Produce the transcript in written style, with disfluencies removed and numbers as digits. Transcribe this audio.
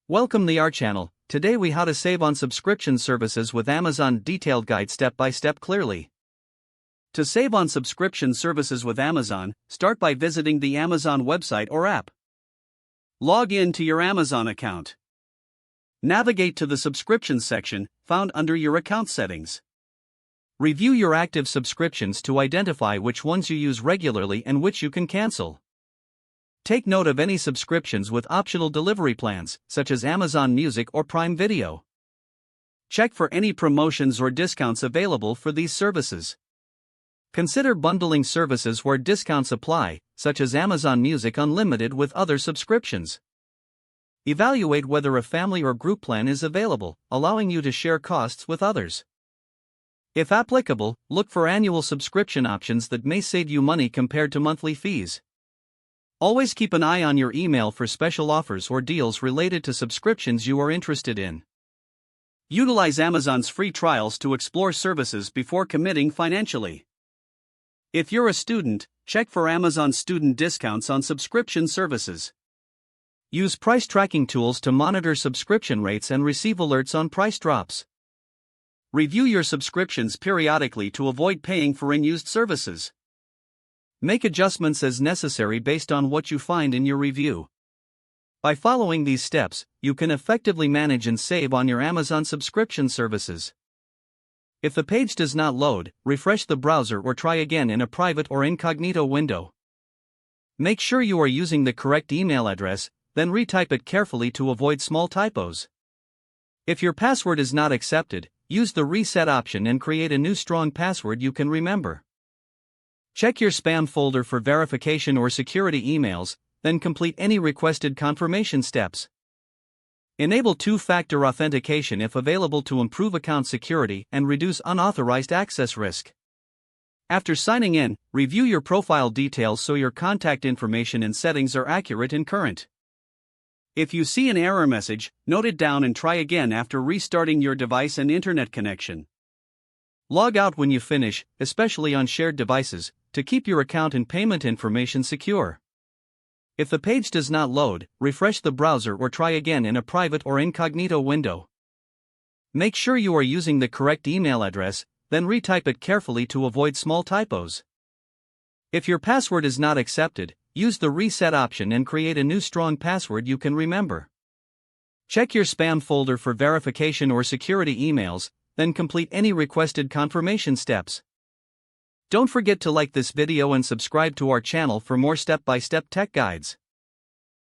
Welcome to our channel. Today we how to save on subscription services with Amazon detailed guide step by step clearly. To save on subscription services with Amazon, start by visiting the Amazon website or app. Log in to your Amazon account. Navigate to the subscriptions section found under your account settings. Review your active subscriptions to identify which ones you use regularly and which you can cancel. Take note of any subscriptions with optional delivery plans, such as Amazon Music or Prime Video. Check for any promotions or discounts available for these services. Consider bundling services where discounts apply, such as Amazon Music Unlimited with other subscriptions. Evaluate whether a family or group plan is available, allowing you to share costs with others. If applicable, look for annual subscription options that may save you money compared to monthly fees. Always keep an eye on your email for special offers or deals related to subscriptions you are interested in. Utilize Amazon's free trials to explore services before committing financially. If you're a student, check for Amazon student discounts on subscription services. Use price tracking tools to monitor subscription rates and receive alerts on price drops. Review your subscriptions periodically to avoid paying for unused services. Make adjustments as necessary based on what you find in your review. By following these steps, you can effectively manage and save on your Amazon subscription services. If the page does not load, refresh the browser or try again in a private or incognito window. Make sure you are using the correct email address, then retype it carefully to avoid small typos. If your password is not accepted, use the reset option and create a new strong password you can remember. Check your spam folder for verification or security emails, then complete any requested confirmation steps. Enable two-factor authentication if available to improve account security and reduce unauthorized access risk. After signing in, review your profile details so your contact information and settings are accurate and current. If you see an error message, note it down and try again after restarting your device and internet connection. Log out when you finish, especially on shared devices, to keep your account and payment information secure. If the page does not load, refresh the browser or try again in a private or incognito window. Make sure you are using the correct email address, then retype it carefully to avoid small typos. If your password is not accepted, use the reset option and create a new strong password you can remember. Check your spam folder for verification or security emails, then complete any requested confirmation steps. Don't forget to like this video and subscribe to our channel for more step-by-step tech guides.